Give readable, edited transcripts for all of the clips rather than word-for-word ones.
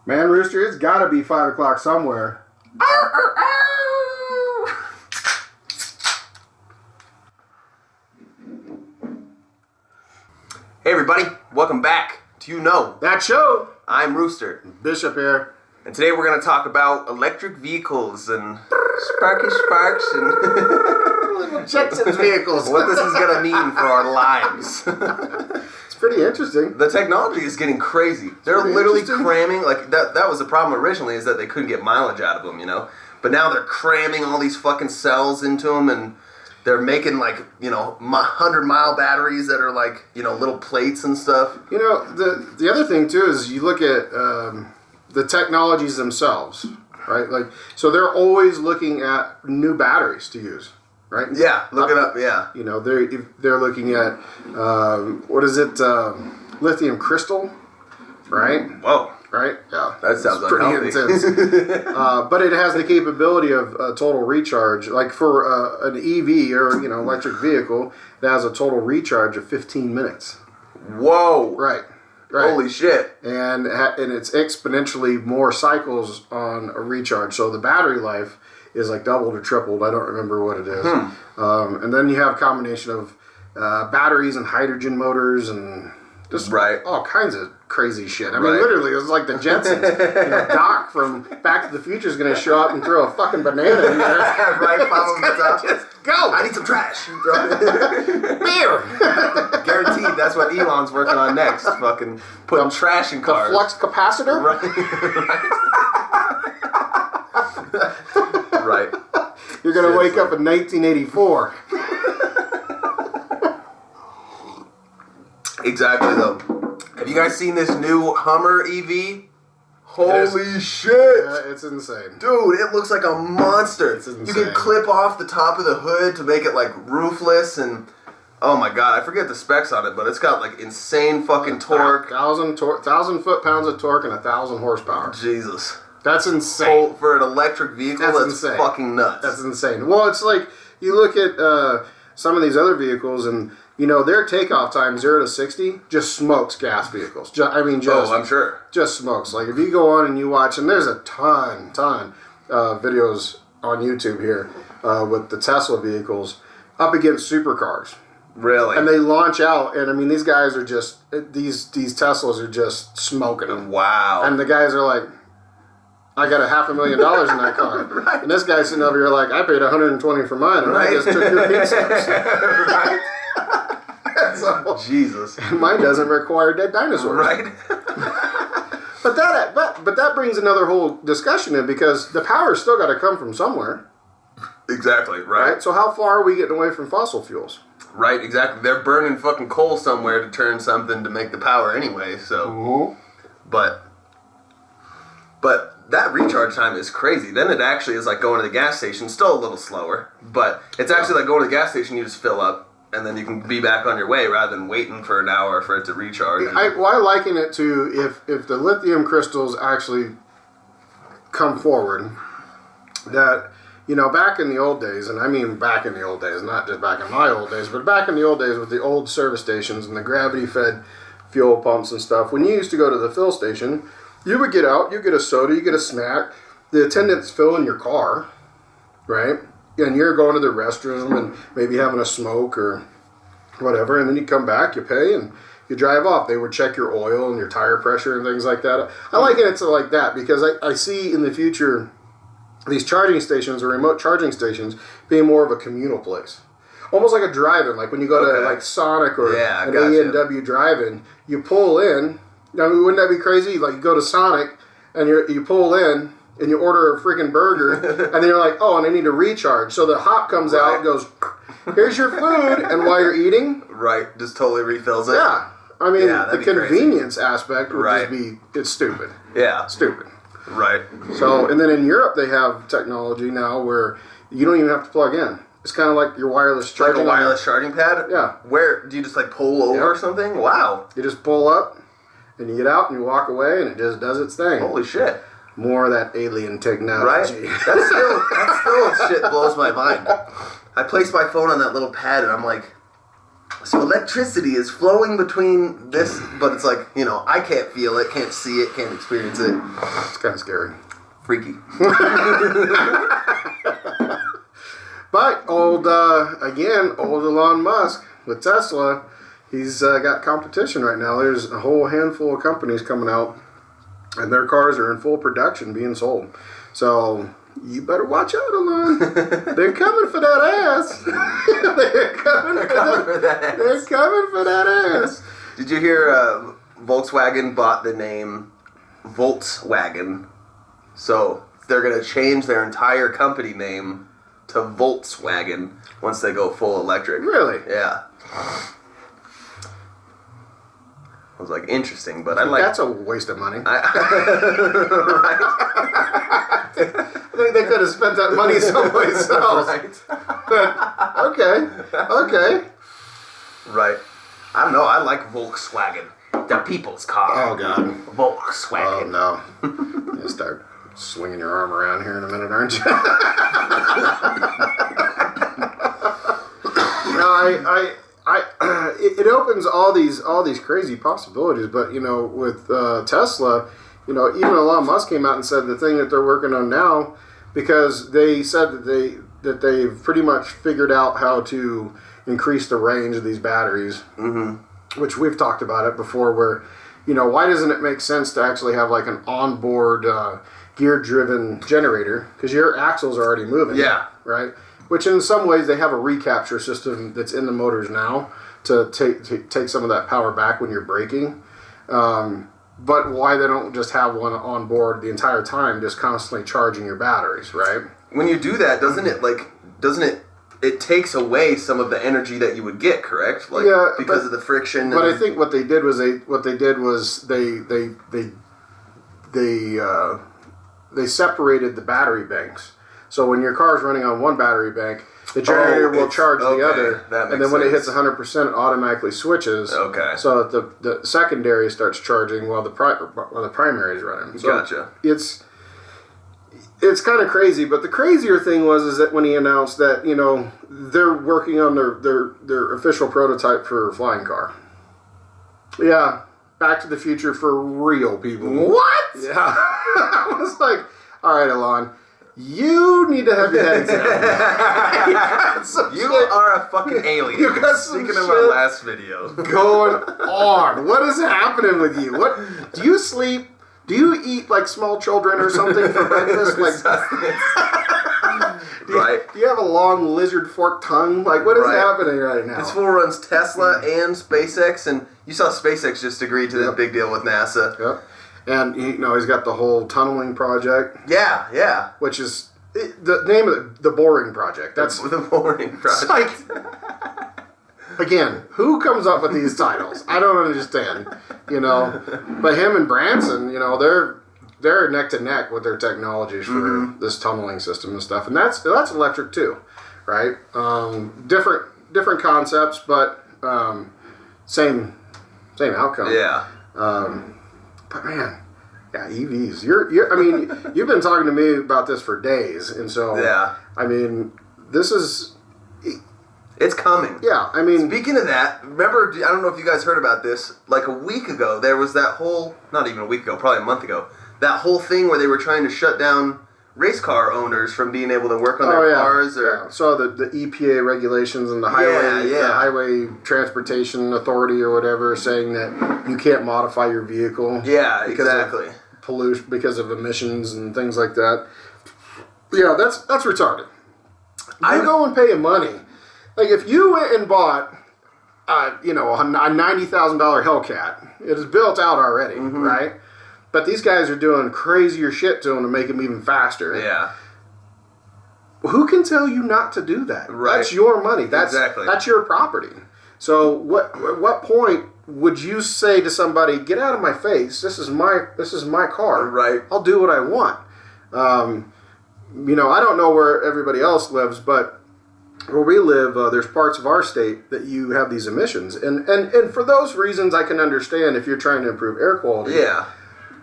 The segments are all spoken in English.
Man, Rooster, it's got to be 5 o'clock somewhere. Hey everybody, welcome back to You Know. That show. I'm Rooster. Bishop here. And today we're going to talk about electric vehicles and sparky sparks and Jetson's vehicles. what this is going to mean for our lives. It's pretty interesting. The technology is getting crazy. They're literally cramming, like that was the problem originally, is that they couldn't get mileage out of them, you know? But now they're cramming all these fucking cells into them, and they're making, like, 100-mile batteries that are like, little plates and stuff. You know, the other thing too is you look at the technologies themselves, right? Like, so they're always looking at new batteries to use, right? Yeah, look it up. Yeah. You know, they're looking at what is it? Lithium crystal, right? Whoa. Right? Yeah. That sounds pretty unhealthy. intense. But it has the capability of total recharge. Like for an EV or electric vehicle, it has a total recharge of 15 minutes. Whoa. Right. Holy shit. And it's exponentially more cycles on a recharge. So the battery life is like doubled or tripled. I don't remember what it is. And then you have a combination of batteries and hydrogen motors and just all kinds of crazy shit. I mean, literally, it was like the Jetsons. Doc from Back to the Future is going to show up and throw a fucking banana in there. Right, follow the top. Just go! I need some trash. Beer! Guaranteed, that's what Elon's working on next. Fucking putting trash in cars. The flux capacitor? Right. You're going to wake up in 1984. Exactly, though. Have you guys seen this new Hummer EV? Holy shit! Yeah, it's insane. Dude, it looks like a monster. It's insane. You can clip off the top of the hood to make it like roofless, and oh my god, I forget the specs on it, but it's got like insane fucking torque. 1,000 foot-pounds of torque and 1,000 horsepower. Jesus. That's insane. For an electric vehicle, that's fucking nuts. That's insane. Well, it's like, you look at some of these other vehicles and, their takeoff time, 0 to 60, just smokes gas vehicles. I'm sure. Just smokes. Like, if you go on and you watch, and there's a ton videos on YouTube here with the Tesla vehicles up against supercars. Really? And they launch out, and these guys are just, these Teslas are just smoking them. Wow. And the guys are like, I got $500,000 in that car. Right. And this guy's sitting over here like, I paid $120 for mine, and I just took your pink steps. Right. So, Jesus. And mine doesn't require dead dinosaurs. Right. But that brings another whole discussion in, because the power's still got to come from somewhere. Exactly, right. So how far are we getting away from fossil fuels? Right, exactly. They're burning fucking coal somewhere to turn something to make the power anyway, so. Mm-hmm. But that recharge time is crazy. Then it actually is like going to the gas station, still a little slower, but it's actually like going to the gas station, you just fill up, and then you can be back on your way rather than waiting for an hour for it to recharge. I liken it to if the lithium crystals actually come forward, that, back in the old days, and I mean back in the old days, not just back in my old days, but back in the old days with the old service stations and the gravity-fed fuel pumps and stuff, when you used to go to the fill station, you would get out, you get a soda, you get a snack, the attendants fill in your car, right? And you're going to the restroom and maybe having a smoke or whatever, and then you come back, you pay, and you drive off. They would check your oil and your tire pressure and things like that. I like it to like that, because I see in the future these charging stations or remote charging stations being more of a communal place. Almost like a drive-in, like when you go to like Sonic or an A&W drive-in, you pull in. Wouldn't that be crazy? Like, you go to Sonic and you pull in and you order a freaking burger and then you're like, oh, and I need to recharge. So the hop comes out and goes, here's your food, and while you're eating, just totally refills it. Yeah, the convenience aspect would just be, it's stupid. Yeah, stupid. Right. So, and then in Europe they have technology now where you don't even have to plug in. It's kind of like your wireless charging. Like a wireless charging pad? Yeah. Where do you just like pull over or something? Wow. You just pull up and you get out and you walk away and it just does its thing. Holy shit. More of that alien technology. Right? That still shit blows my mind. I place my phone on that little pad and I'm like, So electricity is flowing between this, but it's like, you know, I can't feel it, can't see it, can't experience it. It's kind of scary. Freaky. But old Elon Musk with Tesla, he's got competition right now. There's a whole handful of companies coming out, and their cars are in full production being sold. So you better watch out, Elon. They're coming for that ass. They're coming for that ass. They're coming for that ass. Did you hear Volkswagen bought the name Volkswagen? So they're going to change their entire company name to Volkswagen once they go full electric. Really? Yeah. I was like, interesting, but I like... That's a waste of money. Right? I think they could have spent that money someplace else. Right. But, okay. Right. I don't know, I like Volkswagen. The people's car. Oh, God. Volkswagen. Oh, no. You start swinging your arm around here in a minute, aren't you? No, it opens all these crazy possibilities. But you know, with Tesla, you know, even Elon Musk came out and said the thing that they're working on now, because they said that they've pretty much figured out how to increase the range of these batteries, which we've talked about it before. Where, you know, why doesn't it make sense to actually have like an onboard gear-driven generator, because your axles are already moving. Yeah. Right? Which in some ways they have a recapture system that's in the motors now to take some of that power back when you're braking. But why they don't just have one on board the entire time, just constantly charging your batteries, right? When you do that, doesn't it takes away some of the energy that you would get, correct? Like, yeah, because of the friction. But I think what they did was they separated the battery banks. So when your car is running on one battery bank, the generator will charge the other, and then when it hits 100%, it automatically switches. Okay. So that the secondary starts charging while the primary is running. So gotcha. It's kind of crazy, but the crazier thing is that when he announced that, you know, they're working on their official prototype for a flying car. Yeah, Back to the Future for real, people. What? Yeah. I was like, all right, Elon. You need to have your head examined. You are a fucking alien. You got some Speaking of our last video. Going on. What is happening with you? What do you sleep? Do you eat like small children or something for breakfast? Like, do you have a long lizard forked tongue? Like, what is happening right now? This fool runs Tesla and SpaceX, and you saw SpaceX just agreed to this big deal with NASA. Yep. And, you know, he's got the whole tunneling project. Yeah, yeah. Which is the name of it, the Boring Project. That's the Boring Project. Like, again, who comes up with these titles? I don't understand. You know, but him and Branson, you know, they're neck to neck with their technologies for this tunneling system and stuff, and that's electric too, right? Different concepts, but same outcome. Yeah. But man, yeah, EVs. I mean, you've been talking to me about this for days, and so yeah. I mean, this is. It's coming. Yeah, I mean... Speaking of that, remember, I don't know if you guys heard about this, like a week ago, there was that whole... Not even a week ago, probably a month ago. That whole thing where they were trying to shut down race car owners from being able to work on their cars. Or yeah. So the EPA regulations and the Highway Transportation Authority or whatever saying that you can't modify your vehicle. Yeah, exactly. Pollution, because of emissions and things like that. Yeah, that's retarded. You go and pay money. Like, if you went and bought, a $90,000 Hellcat, it is built out already, right? But these guys are doing crazier shit to them to make them even faster. Yeah. Who can tell you not to do that? Right. That's your money. That's your property. So, at what point would you say to somebody, "Get out of my face! This is my car. Right. I'll do what I want." I don't know where everybody else lives, but where we live, there's parts of our state that you have these emissions. And for those reasons, I can understand if you're trying to improve air quality. Yeah.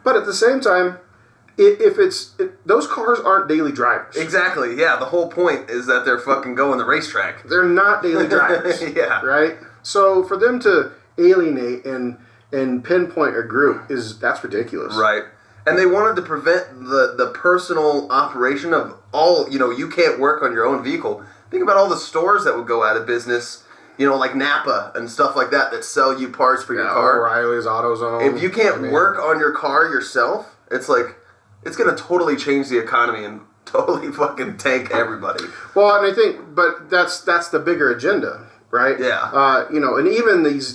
But at the same time, those cars aren't daily drivers. Exactly, yeah. The whole point is that they're fucking going the racetrack. They're not daily drivers. Yeah. Right? So for them to alienate and pinpoint a group that's ridiculous. Right. And they wanted to prevent the personal operation of all, you can't work on your own vehicle. Think about all the stores that would go out of business, like Napa and stuff like that sell you parts for your car. O'Reilly's, AutoZone. If you can't work on your car yourself, it's like, it's going to totally change the economy and totally fucking tank everybody. Well, and I think, but that's the bigger agenda, right? Yeah. And even these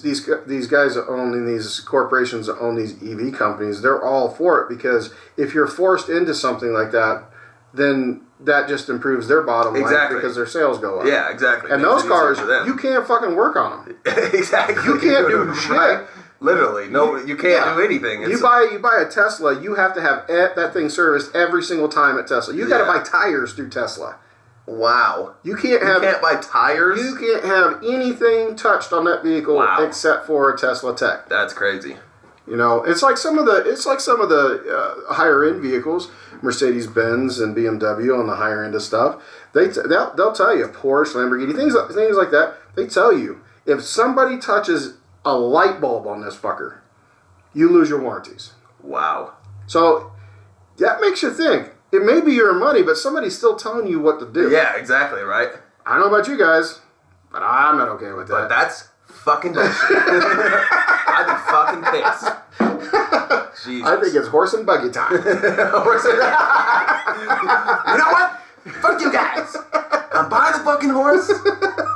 guys that own these corporations that own these EV companies, they're all for it because if you're forced into something like that, then that just improves their bottom line because their sales go up. Yeah, exactly. And those cars, you can't fucking work on them. Exactly. You can't do shit. Right. Literally, no, you can't do anything. You buy a Tesla, you have to have that thing serviced every single time at Tesla. You got to buy tires through Tesla. Wow. You can't buy tires? You can't have anything touched on that vehicle except for a Tesla Tech. That's crazy. It's like some of the higher end vehicles, Mercedes-Benz and BMW on the higher end of stuff. They'll tell you, Porsche, Lamborghini, things like that. They tell you if somebody touches a light bulb on this fucker, you lose your warranties. Wow. So that makes you think. It may be your money, but somebody's still telling you what to do. Yeah, exactly, right? I don't know about you guys, but I'm not okay with that. But that's fucking bullshit. I'd be fucking pissed. Jesus. I think it's horse and buggy time. You know what? Fuck you guys. I'm buying the fucking horse,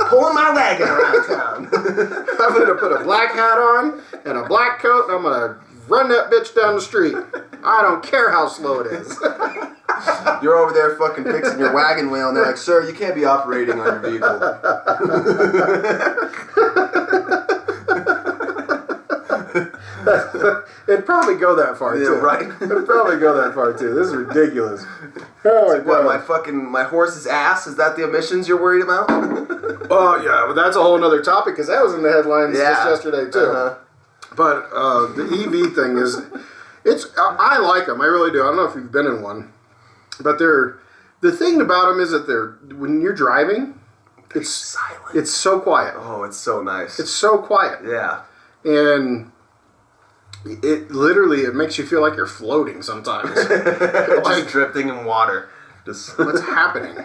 pulling my wagon around town. I'm going to put a black hat on and a black coat, and I'm going to run that bitch down the street. I don't care how slow it is. You're over there fucking fixing your wagon wheel, and they're like, sir, you can't be operating on your vehicle. It'd probably go that far, too. Right? It'd probably go that far, too. This is ridiculous. Oh, my God. What, my horse's ass? Is that the emissions you're worried about? Oh, yeah, but that's a whole other topic, because that was in the headlines just yesterday, too. Uh-huh. But the EV thing is, I like them. I really do. I don't know if you've been in one. But the thing about them is that when you're driving, it's silent. It's so quiet. Oh, it's so nice. It's so quiet. Yeah. And it literally makes you feel like you're floating sometimes. Just drifting in water. Just what's happening?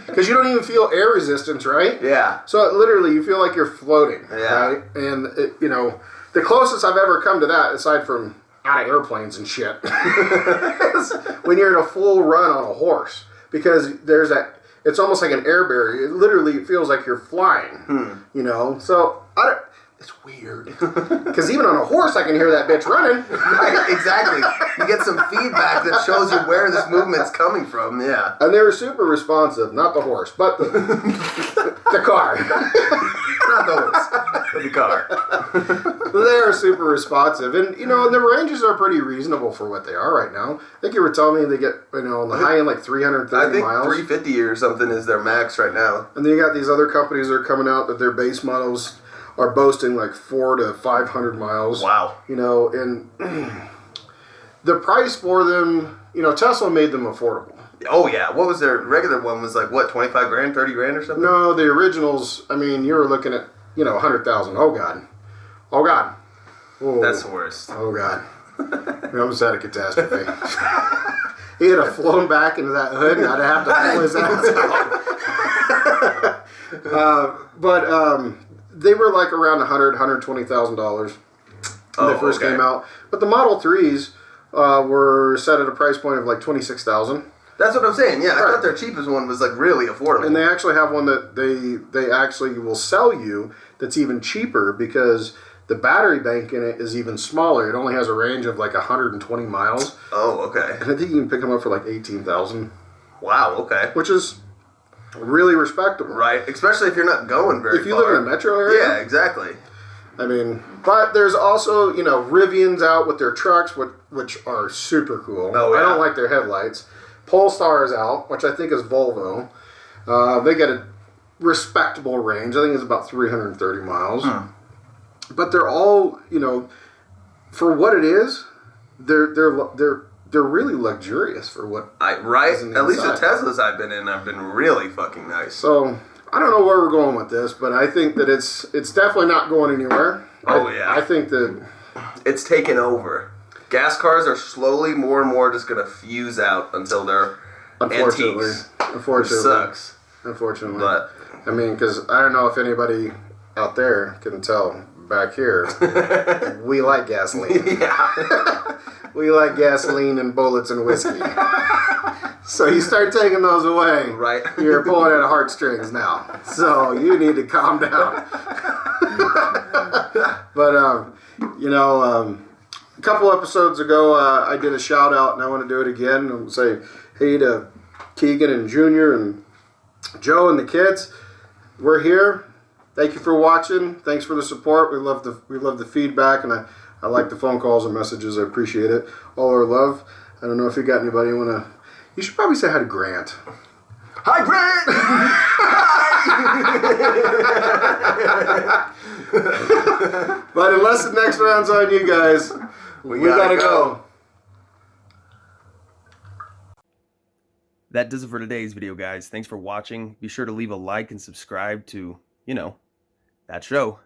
Because you don't even feel air resistance, right? Yeah. So literally you feel like you're floating. Yeah. Right? And the closest I've ever come to that, aside from out of airplanes and shit, is when you're in a full run on a horse. Because there's that, it's almost like an air barrier. It literally feels like you're flying. So it's weird. Because even on a horse, I can hear that bitch running. Right, exactly. You get some feedback that shows you where this movement's coming from. Yeah. And they were super responsive. Not the horse, but the car. Not the horse, but the car. They are super responsive. And, the ranges are pretty reasonable for what they are right now. I think you were telling me they get, on the high end, like 330 miles. I think 350 or something is their max right now. And then you got these other companies that are coming out that their base models are boasting like 400 to 500 miles. Wow. And the price for them, Tesla made them affordable. Oh, yeah. What was their regular one? Was like, what, 25 grand, 30 grand or something? No, the originals, you were looking at, 100,000. Oh, God. Oh, God. Oh, that's the worst. Oh, God. We almost had a catastrophe. He had flown back into that hood, and I'd have to pull his ass out. But they were like around $120,000 when they first came out. But the Model 3s were set at a price point of like $26,000. That's what I'm saying. Yeah, I thought their cheapest one was like really affordable. And they actually have one that they actually will sell you that's even cheaper because the battery bank in it is even smaller. It only has a range of like 120 miles. Oh, okay. And I think you can pick them up for like $18,000. Wow. Okay. Which is really respectable, right? Especially if you're not going very far. If you live in a metro area. Yeah, exactly. But there's also Rivians out with their trucks, which are super cool. Oh, yeah. I don't like their headlights. Polestar is out, which I think is Volvo. They get a respectable range. I think it's about 330 miles. But they're all, for what it is, they're really luxurious for what. Right. At least the Teslas I've been in have been really fucking nice. So I don't know where we're going with this, but I think that it's definitely not going anywhere. I think that it's taken over. Gas cars are slowly more and more just gonna fuse out until they're antiques. Unfortunately, which sucks. Unfortunately, but I mean, because I don't know if anybody out there can tell. Back here, we like gasoline. Yeah. We like gasoline and bullets and whiskey. So you start taking those away, right? You're pulling at heartstrings now. So you need to calm down. But a couple episodes ago, I did a shout out, and I want to do it again and say hey to Keegan and Junior and Joe and the kids. We're here. Thank you for watching. Thanks for the support. We love the feedback, and I like the phone calls and messages. I appreciate it. All our love. I don't know if you got anybody you want to. You should probably say hi to Grant. Hi, Grant. But unless the next round's on you guys, we gotta go. That does it for today's video, guys. Thanks for watching. Be sure to leave a like and subscribe to, that show.